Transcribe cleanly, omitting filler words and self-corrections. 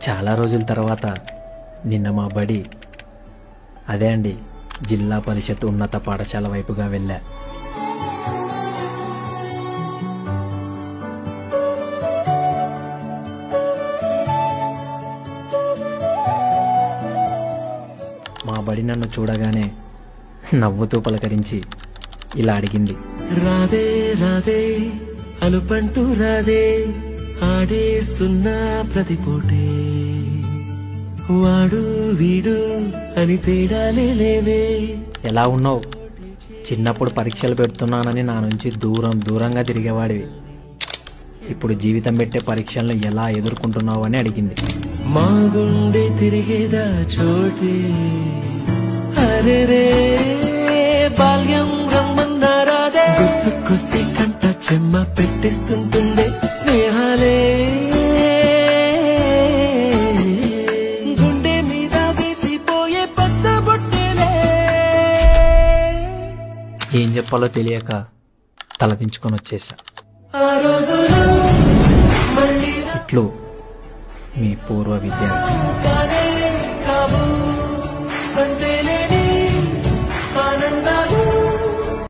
చాలా రోజుల తర్వాత నిన్న మా బడి అదే అండి జిల్లా పరిషత్ ఉన్నత పాఠశాల వైపుగా వెళ్ళా. మా బడి నన్ను చూడగానే నవ్వుతూ పలకరించి ఇలా అడిగింది, రాదే రాదే అలుపంటూ రాదే ఆడేస్తున్నా ప్రతిపోటే వాడు వీడు అని తేడాలే లేవే. ఎలా ఉన్నావు? చిన్నప్పుడు పరీక్షలు పెడుతున్నానని నా నుంచి దూరంగా తిరిగేవాడివి. ఇప్పుడు జీవితం పెట్టే పరీక్షలను ఎలా ఎదుర్కొంటున్నావు అని అడిగింది. మా గుండె తిరిగేదా చోటే అరే రే బాల్యం రమ్మన్నారాదే గుర్తుకొస్తే కంట చెమ్మ పెట్టిస్తుంటుండే స్నేహాలే గుండె మీద వేసిపోయే పచ్చబొట్టేలే. ఏం చెప్పాలో తెలియక తలదించుకొని వచ్చేసా. ఇట్లు మీ పూర్వ విద్యార్థి.